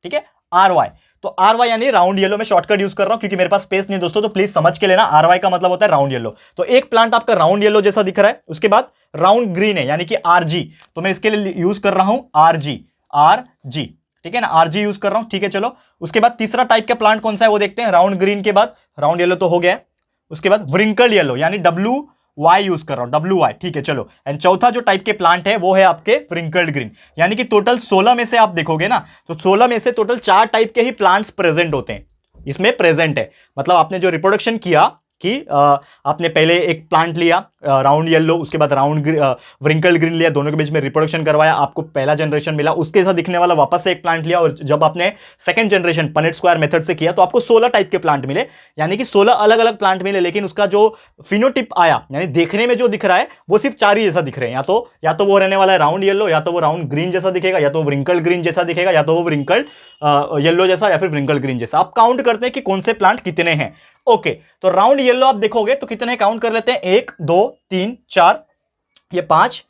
ठीक है, आर वाई। तो आर वाई यानी राउंड येलो में शॉर्टकट यूज कर रहा हूं क्योंकि मेरे पास स्पेस नहीं दोस्तों, तो प्लीज समझ के लेना, आर वाई का मतलब होता है राउंड येलो। तो एक प्लांट आपका राउंड येलो जैसा दिख रहा है, उसके बाद राउंड ग्रीन है यानी कि आर जी, तो मैं इसके लिए यूज कर रहा हूं आर जी, ठीक है ना, आरजी यूज कर रहा हूं, ठीक है। चलो उसके बाद तीसरा टाइप का प्लांट कौन सा है वो देखते हैं। राउंड ग्रीन के बाद राउंड येलो तो हो गया है, उसके बाद व्रिंकल येलो यानी WY यूज कर रहा हूं, WY, ठीक है। चलो एंड चौथा जो टाइप के प्लांट है वो है आपके व्रिंकल्ड ग्रीन, यानी कि टोटल 16 में से आप देखोगे ना तो 16 में से टोटल 4 टाइप के ही प्लांट्स प्रेजेंट होते हैं इसमें प्रेजेंट है। मतलब आपने जो रिप्रोडक्शन किया कि आपने पहले एक प्लांट लिया राउंड येलो, उसके बाद राउंड व्रिंकल्ड ग्रीन लिया, दोनों के बीच में रिप्रोडक्शन करवाया, आपको पहला जनरेशन मिला, उसके साथ दिखने वाला वापस से एक प्लांट लिया, और जब आपने second generation Punnett square method से किया तो आपको 16 टाइप के प्लांट मिले, यानी कि 16 अलग अलग प्लांट मिले। लेकिन उसका जो फिनोटिप आया यानी देखने में जो दिख रहा है वो सिर्फ 4 ही जैसा दिख रहे हैं, या तो वो रहने वाला है राउंड येलो, या तो वो राउंड ग्रीन जैसा दिखेगा, या तो वो व्रिंकल्ड ग्रीन जैसा दिखेगा, या तो वो व्रिंकल्ड येलो जैसा, या फिर व्रिंकल्ड ग्रीन जैसा। आप काउंट करते हैं कि कौन से प्लांट कितने हैं। ओके, तो राउंड येलो आप देखोगे तो कितने काउंट कर लेते हैं, 1 2 3 4, ये 5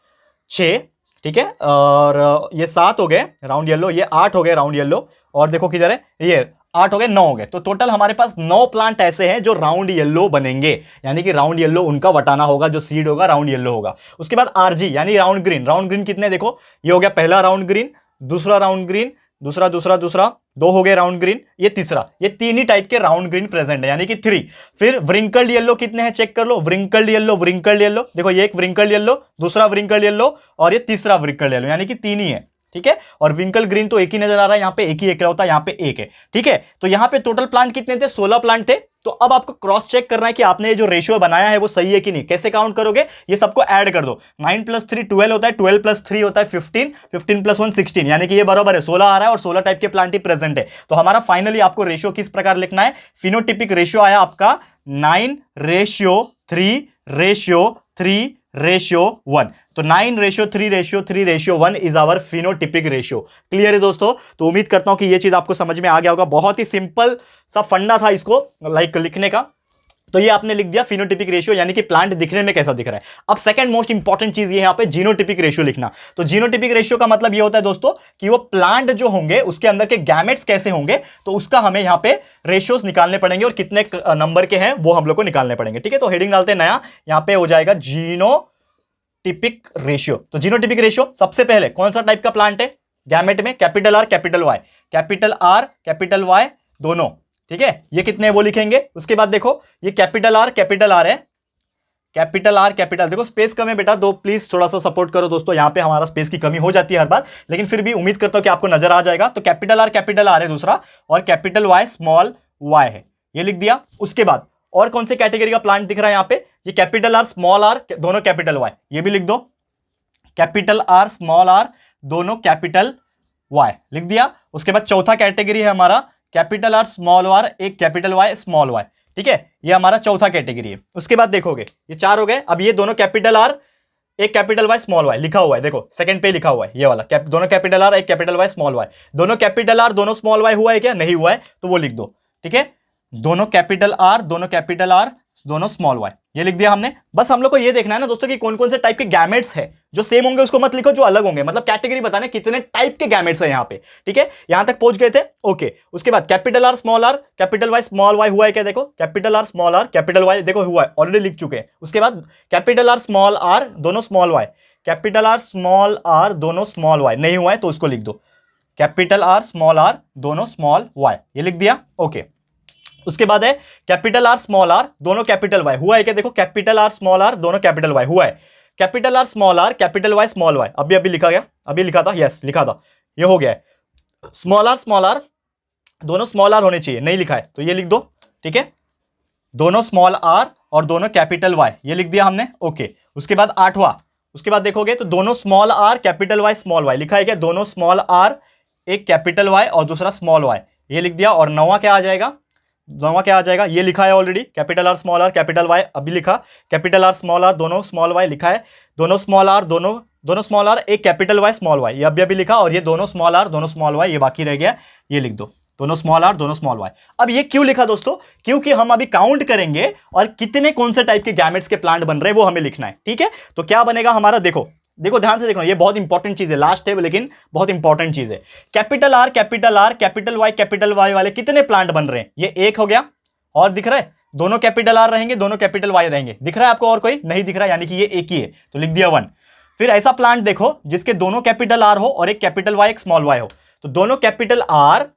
6, ठीक है, और ये 7 हो गए राउंड येलो, ये 8 हो गए राउंड येलो, और देखो किधर है, ये 8 हो गए, 9 हो गए। तो टोटल हमारे पास 9 प्लांट ऐसे हैं जो राउंड येलो बनेंगे, यानी कि राउंड येलो उनका वटाना होगा, जो सीड होगा राउंड येलो होगा। उसके बाद आरजी यानी राउंड ग्रीन, राउंड ग्रीन कितने देखो, ये हो गया पहला राउंड ग्रीन, दूसरा राउंड ग्रीन, दूसरा दूसरा दूसरा, 2 हो गए राउंड ग्रीन, ये तीसरा, ये 3 ही टाइप के राउंड ग्रीन प्रेजेंट है, यानी कि 3। फिर व्रिंकल्ड येलो कितने हैं चेक कर लो, व्रिंकल्ड येलो, व्रिंकल्ड येलो देखो, ये एक व्रिंकल्ड येलो, दूसरा व्रिंकल्ड येलो, और ये तीसरा व्रिंकल्ड येलो, यानी कि 3 ही है, ठीक है। और व्रिंकल ग्रीन तो एक ही नजर आ रहा है, यहां पे एक ही होता है, यहां पे एक है, ठीक है। तो यहां पे टोटल प्लांट कितने थे, 16 प्लांट थे। तो अब आपको क्रॉस चेक करना है कि आपने ये जो रेशियो बनाया है वो सही है कि नहीं। कैसे काउंट करोगे, ये सबको ऐड कर दो, 9 + 3 12 होता है, 12 + 3 होता है 15, 15 + 1 16, यानी कि ये बराबर है 16 आ रहा है, और 16 टाइप के प्लांट ही प्रेजेंट है। तो हमारा फाइनली आपको रेशियो किस प्रकार लिखना है, फिनोटिपिक रेशियो आया आपका 9:3:3:1। तो 9:3:3:1 is our phenotypic ratio. Clear है दोस्तों। तो उम्मीद करता हूं कि यह चीज आपको समझ में आ गया होगा। बहुत ही सिंपल सा फंडा था इसको लिखने का। तो ये आपने लिख दिया फिनोटिपिक रेशियो, यानी कि प्लांट दिखने में कैसा दिख रहा है। अब सेकंड मोस्ट इंपॉर्टेंट चीज ये यहां पे जीनोटिपिक रेशियो लिखना। तो जीनोटिपिक रेशियो का मतलब ये होता है दोस्तों कि वो प्लांट जो होंगे उसके अंदर के गैमेट्स कैसे होंगे, तो उसका हमें यहां पे रेशियोज निकालने पड़ेंगे, और कितने नंबर के हैं वो हम लोग को निकालने पड़ेंगे, ठीक है। तो हेडिंग डालते हैं नया, यहां पे हो जाएगा जीनोटिपिक रेशियो। तो जीनोटिपिक रेशियो सबसे पहले कौन सा टाइप का प्लांट है, गैमेट में capital R capital Y, capital R capital Y दोनों, ठीक है। ये कितने हैं वो लिखेंगे। उसके बाद देखो ये कैपिटल R है, कैपिटल R कैपिटल, देखो स्पेस कम है बेटा, दो प्लीज थोड़ा सा सपोर्ट करो दोस्तों, यहां पे हमारा स्पेस की कमी हो जाती है हर बार, लेकिन फिर भी उम्मीद करता हूं कि आपको नजर आ जाएगा। तो कैपिटल R है दूसरा, और कैपिटल Y स्मॉल y है, ये लिख दिया। उसके बाद और कौन से कैटेगरी का प्लांट दिख रहा है यहां पे, ये कैपिटल R स्मॉल r दोनों कैपिटल Y, ये भी लिख दो, कैपिटल R स्मॉल r दोनों कैपिटल Y लिख दिया। उसके बाद चौथा कैटेगरी है हमारा कैपिटल R स्मॉल r एक कैपिटल Y स्मॉल y, ठीक है, ये हमारा चौथा कैटेगरी है। उसके बाद देखोगे ये 4 हो गए। अब ये दोनों कैपिटल R एक कैपिटल Y स्मॉल y लिखा हुआ है, देखो सेकंड पे लिखा हुआ है ये वाला, दोनों कैपिटल R एक कैपिटल Y स्मॉल y, दोनों कैपिटल R दोनों स्मॉल y हुआ है क्या, नहीं हुआ है, तो वो लिख दो, ठीक है। दोनों कैपिटल R दोनों स्मॉल y, ये लिख दिया हमने। बस हम लोग को ये देखना है ना दोस्तों कि कौन कौन से टाइप के गैमेट्स है, जो सेम होंगे उसको मत लिखो, जो अलग होंगे, मतलब कैटेगरी बताने कितने टाइप के गैमेट्स है यहाँ पे, ठीक है। यहां तक पहुंच गए थे, ओके। उसके बाद capital R small r capital Y small y हुआ है क्या, देखो capital R small r capital Y देखो हुआ है, ऑलरेडी लिख चुके हैं। उसके बाद कैपिटल R स्मॉल r दोनों small y, capital R small r दोनों स्मॉल y, नहीं हुआ है तो उसको लिख दो, कैपिटल R स्मॉल r दोनों स्मॉल y, ये लिख दिया, ओके। उसके बाद है कैपिटल R स्मॉल r दोनों कैपिटल Y, हुआ है क्या, देखो कैपिटल R स्मॉल r दोनों कैपिटल Y हुआ है, capital R small r capital Y small y, अभी लिखा गया, अभी लिखा था, यस लिखा था, ये हो गया है। स्मॉल r दोनों स्मॉल r होने चाहिए, नहीं लिखा है तो ये लिख दो, ठीक है, दोनों स्मॉल r और दोनों कैपिटल Y, ये लिख दिया हमने, ओके। उसके बाद 8वां, उसके बाद देखोगे तो दोनों small r capital Y small y लिखा है क्या, दोनों स्मॉल r एक कैपिटल Y और दूसरा स्मॉल y, ये लिख दिया। और 9वां क्या आ जाएगा, ये लिखा है already, capital R small r capital Y, अभी लिखा, कैपिटल R स्मॉल r दोनों स्मॉल y लिखा है, दोनों स्मॉल r दोनों स्मॉल r एक कैपिटल Y स्मॉल y, ये अभी लिखा, और ये दोनों स्मॉल r दोनों स्मॉल y, ये बाकी रह गया, ये लिख दो, दोनों स्मॉल r दोनों स्मॉल y। अब ये क्यों लिखा दोस्तों, क्योंकि हम अभी काउंट करेंगे और कितने कौन से टाइप के गैमेट्स के प्लांट बन रहे हैं वो हमें लिखना है, ठीक है। तो क्या बनेगा हमारा, देखो ध्यान से देखो, ये बहुत इंपॉर्टेंट चीज है, लास्ट है लेकिन बहुत इंपॉर्टेंट चीज है। कैपिटल R कैपिटल Y वाले कितने प्लांट बन रहे हैं, ये एक हो गया, और दिख रहा है दोनों कैपिटल R रहेंगे, दोनों कैपिटल Y रहेंगे, दिख रहा है आपको, और कोई नहीं दिख रहा, यानी कि ये एक ही है, तो लिख दिया 1। फिर ऐसा प्लांट देखो जिसके दोनों कैपिटल R हो और एक कैपिटल Y एक स्मॉल y हो, तो दोनों कैपिटल आर,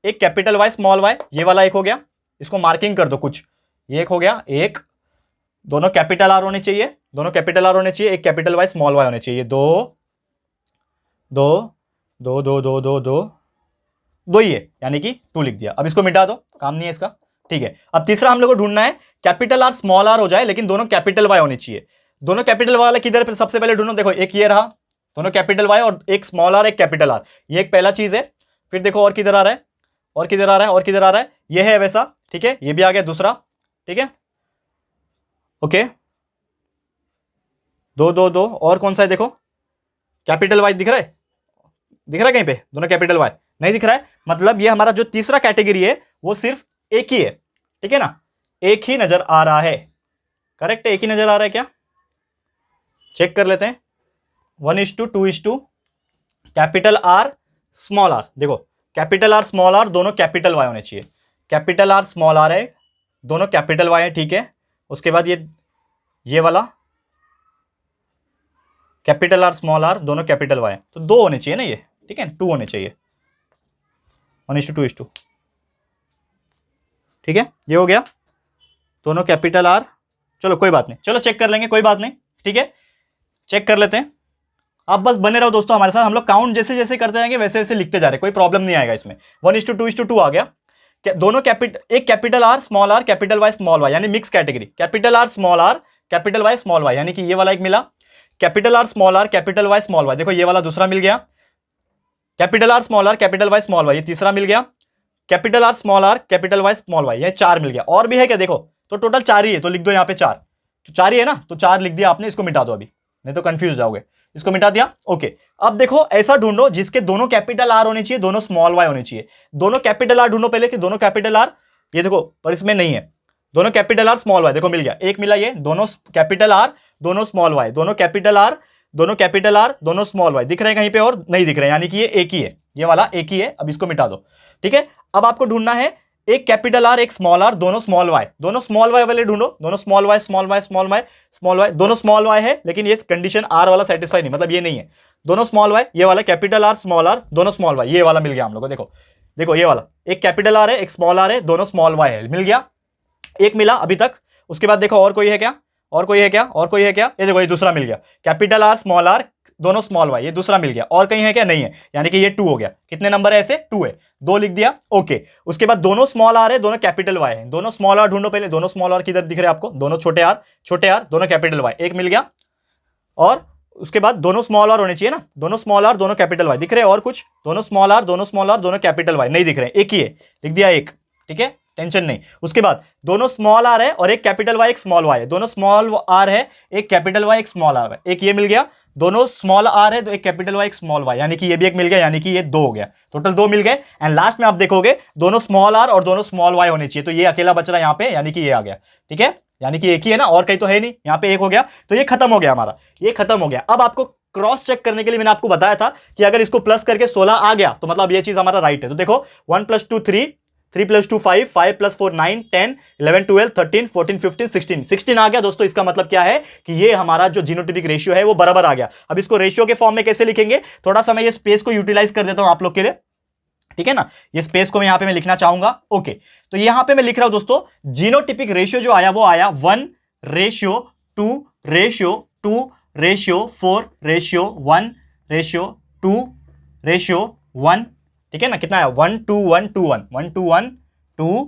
एक कैपिटल वाई स्मॉल वाई, ये वाला एक हो गया, इसको मार्किंग कर दो कुछ, ये एक हो गया, एक, दोनों कैपिटल आर होने चाहिए, दोनों कैपिटल आर होने चाहिए, एक कैपिटल वाई स्मॉल वाई होने चाहिए, दो दो दो दो दो दो दो दो ही है, यानी कि 2 लिख दिया। अब इसको मिटा दो, काम नहीं है इसका, ठीक है। अब तीसरा हम लोग को ढूंढना है कैपिटल आर स्मॉल आर हो जाए लेकिन दोनों कैपिटल वाई होने चाहिए। दोनों कैपिटल वाला किधर, सबसे पहले ढूंढो, देखो एक ये रहा, दोनों कैपिटल वाई और एक स्मॉल आर एक कैपिटल आर, ये एक पहला चीज है। फिर देखो और किधर आ रहा है, और किधर आ रहा है, और किधर आ रहा है, ये है वैसा, ठीक है, ये भी आ गया दूसरा, ठीक है, ओके, दो दो दो, और कौन सा है देखो, कैपिटल वाई दिख रहा है, दिख रहा है कहीं पे, दोनों कैपिटल वाई नहीं दिख रहा है, मतलब ये हमारा जो तीसरा कैटेगरी है वो सिर्फ एक ही है, ठीक है ना, एक ही नजर आ रहा है, करेक्ट है, एक ही नजर आ रहा है क्या, चेक कर लेते हैं, 1:2:2, कैपिटल आर स्मॉल आर, देखो कैपिटल आर स्मॉल आर दोनों कैपिटल वाई होने चाहिए, कैपिटल आर स्मॉल आर है, दोनों कैपिटल वाई है, ठीक है। उसके बाद ये वाला कैपिटल आर स्मॉल आर दोनों कैपिटल वाई है, तो 2 होने चाहिए ना ये, ठीक है, 2 होने चाहिए, 1:2:2, ठीक है, ये हो गया, दोनों कैपिटल आर, चलो कोई बात नहीं, चलो चेक कर लेंगे, कोई बात नहीं, ठीक है, चेक कर लेते हैं। आप बस बने रहो दोस्तों हमारे साथ, हम लोग काउंट जैसे जैसे करते जाएंगे वैसे वैसे लिखते जा रहे हैं, कोई प्रॉब्लम नहीं आएगा इसमें। 1:2:2 आ गया, दोनों एक capital R small R capital Y small Y, यानी mix category, capital R small R capital Y small Y, यानी कि ये वाला एक मिला, capital R small R capital Y small Y, देखो ये वाला दूसरा मिल गया, capital R small R capital Y small Y, ये तीसरा मिल गया, capital R small R capital Y small Y, ये 4 मिल गया, और भी है क्या देखो, तो टोटल 4 ही है, तो लिख दो यहाँ पे 4, तो 4 ही है ना, तो 4 लिख दिया आपने, इसको मिटा दो अभी, नहीं तो कंफ्यूज हो जाओगे, इसको मिटा दिया, ओके। अब देखो ऐसा ढूंढो जिसके दोनों कैपिटल आर होने चाहिए, दोनों स्मॉल वाई होने चाहिए, दोनों कैपिटल आर ढूंढो पहले कि दोनों कैपिटल आर, ये देखो पर इसमें नहीं है, दोनों कैपिटल आर स्मॉल वाई, देखो मिल गया, एक मिला, ये दोनों कैपिटल आर दोनों स्मॉल वाई, दोनों कैपिटल आर दोनों कैपिटल आर दोनों स्मॉल वाई, दिख रहे हैं कहीं पे और नहीं दिख रहे हैं, यानी कि ये एक ही है, ये वाला एक ही है। अब इसको मिटा दो, ठीक है। अब आपको ढूंढना है एक कैपिटल आर एक स्मॉल आर दोनों स्मॉल वाई, दोनों स्मॉल वाई वाले ढूंढो, दोनों small Y small Y small Y small Y, दोनों स्मॉल वाई है लेकिन ये कंडीशन आर वाला सेटिस्फाई नहीं, मतलब ये नहीं है, दोनों स्मॉल वाई, ये वाला कैपिटल आर स्मॉल आर दोनों स्मॉल वाई, ये वाला मिल गया हम लोग को, देखो देखो ये वाला एक कैपिटल आर है एक स्मॉल आर है दोनों स्मॉल वाई है, मिल गया, एक मिला अभी तक। उसके बाद देखो और कोई है क्या, और कोई है क्या, और कोई है क्या, ये देखो ये दूसरा मिल गया, कैपिटल आर स्मॉल आर दोनों स्मॉल वाई, ये दूसरा मिल गया, और कहीं है क्या, नहीं है, यानी कि ये 2 हो गया, कितने नंबर है ऐसे, 2 है, 2 लिख दिया, ओके। उसके बाद दोनों स्मॉल आर है दोनों कैपिटल वाई है, दोनों स्मॉल आर ढूंढो पहले, दोनों स्मॉल आर किधर दिख रहे हैं आपको, दोनों छोटे आर दोनों कैपिटल वाई, एक मिल गया, और उसके बाद दोनों स्मॉल आर होने चाहिए ना, दोनों स्मॉल आर दोनों कैपिटल वाई, दिख रहे हैं और कुछ, दोनों स्मॉल आर दोनों कैपिटल वाई नहीं दिख रहे हैं, एक ही है, लिख दिया एक, ठीक है, टेंशन नहीं। उसके बाद दोनों स्मॉल आर है और एक कैपिटल वाई एक स्मॉल वाई है, दोनों स्मॉल आर है एक कैपिटल वाई एक स्मॉल आर है, एक ये मिल गया, दोनों स्मॉल आर है तो एक कैपिटल वाई एक स्मॉल वाई, यानी कि ये भी एक मिल गया, यानी कि ये 2 हो गया, टोटल 2 मिल गए। एंड लास्ट में आप देखोगे दोनों स्मॉल आर और दोनों स्मॉल वाई होने चाहिए, तो ये अकेला बच रहा है यहाँ पे, यानी कि ये आ गया, ठीक है, यानी कि एक ही है ना, और कहीं तो है नहीं, यहाँ पे एक हो गया, तो ये खत्म हो गया हमारा, ये खत्म हो गया। अब आपको क्रॉस चेक करने के लिए मैंने आपको बताया था कि अगर इसको प्लस करके 16 आ गया तो मतलब ये चीज हमारा राइट है। तो देखो 1 + 2 3, 3 + 2 5, 5 + 4 9, 10, 11 12 13 14 15 16, 16 आ गया दोस्तों। इसका मतलब क्या है कि ये हमारा जो जीनोटाइपिक रेशियो है वो बराबर आ गया। अब इसको रेशियो के फॉर्म में कैसे लिखेंगे, थोड़ा सा मैं ये स्पेस को यूटिलाइज कर देता हूं आप लोग के लिए, ठीक है ना। ये स्पेस को मैं यहां पे मैं लिखना चाहूंगा, ओके। तो यहां पे मैं लिख रहा हूं दोस्तों, जीनोटाइपिक रेशियो जो आया वो आया 1:2:4:1:1, ठीक है ना। कितना आया 1 2 1 2 1 1 2 1 2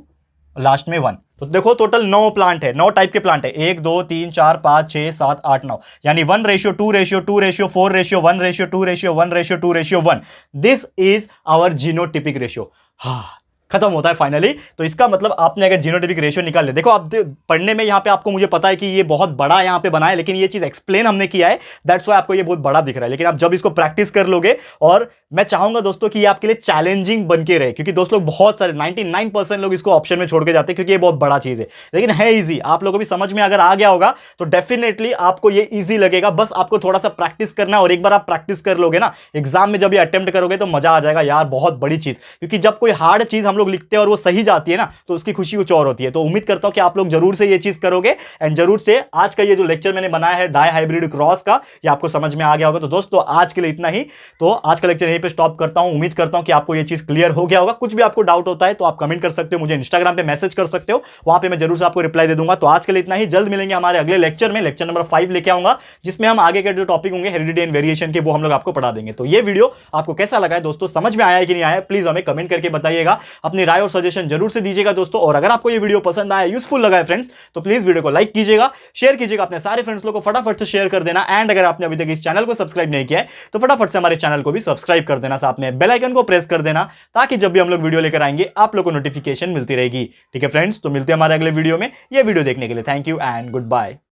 लास्ट में 1। तो देखो टोटल 9 प्लांट है, 9 टाइप के प्लांट है, 1 2 3 4 5 6 7 8 9, यानी 1:2:2:4:1:2:1:1 this is our genotypic ratio. हाँ, खत्म होता है फाइनली। तो इसका मतलब आपने अगर जीनोटाइपिक रेशियो निकाल ले, देखो आप पढ़ने में यहाँ पे आपको मुझे पता है कि ये बहुत बड़ा यहाँ पे बना है, लेकिन ये चीज एक्सप्लेन हमने किया है, दैट्स व्हाई आपको ये बहुत बड़ा दिख रहा है। लेकिन आप जब इसको प्रैक्टिस कर लोगे, और मैं चाहूंगा दोस्तों कि ये आपके लिए चैलेंजिंग बन के रहे, क्योंकि दोस्त लोग बहुत सारे 99% लोग इसको ऑप्शन में छोड़ के जाते हैं क्योंकि ये बहुत बड़ा चीज है, लेकिन है ईजी। आप लोगों को भी समझ में अगर आ गया होगा तो डेफिनेटली आपको ये ईजी लगेगा। बस आपको थोड़ा सा प्रैक्टिस करना है, और एक बार आप प्रैक्टिस कर लोगे ना, एग्जाम में जब ये अटेम्प्ट करोगे तो मजा आ जाएगा यार, बहुत बड़ी चीज। क्योंकि जब कोई हार्ड चीज हम लोग लोग लिखते हैं और वो सही जाती है ना, तो उसकी खुशी कुछ और होती है। तो उम्मीद करता हूं कि आप लोग जरूर से ये चीज करोगे एंड जरूर से आज का ये जो लेक्चर मैंने बनाया है डाई हाइब्रिड क्रॉस का, ये आपको समझ में आ गया होगा। तो दोस्तों आज के लिए इतना ही, तो आज का लेक्चर यहीं पे स्टॉप करता हूं। उम्मीद करता हूं कि आपको ये चीज क्लियर हो गया होगा। कुछ भी आपको डाउट होता है तो आप कमेंट कर सकते हो, मुझे इंस्टाग्राम पे मैसेज कर सकते हो, वहां पे मैं जरूर से आपको रिप्लाई दे दूंगा। तो आज के लिए इतना ही, जल्द मिलेंगे हमारे अगले लेक्चर में, लेक्चर नंबर 5 लेके आऊंगा, जिसमें हम आगे के जो टॉपिक होंगे हेरिडिटी एंड वेरिएशन के, वो हम लोग आपको पढ़ा देंगे। तो ये वीडियो आपको कैसा लगा है दोस्तों, समझ में आया है कि नहीं आया, प्लीज हमें कमेंट करके बताइएगा, अपनी राय और सजेशन जरूर से दीजिएगा दोस्तों। और अगर आपको ये वीडियो पसंद आया, यूजफुल लगा है फ्रेंड्स, तो प्लीज वीडियो को लाइक कीजिएगा, शेयर कीजिएगा, अपने सारे फ्रेंड्स लोग को फटाफट से शेयर कर देना। एंड अगर आपने अभी तक इस चैनल को सब्सक्राइब नहीं किया है तो फटाफट से हमारे चैनल को भी सब्सक्राइब कर देना, साथ में बेल आइकन को प्रेस कर देना, ताकि जब भी हम लोग वीडियो लेकर आएंगे आप लोग को नोटिफिकेशन मिलती रहेगी। ठीक है फ्रेंड्स, तो मिलते हैं हमारे अगले वीडियो में। ये वीडियो देखने के लिए thank you and good bye.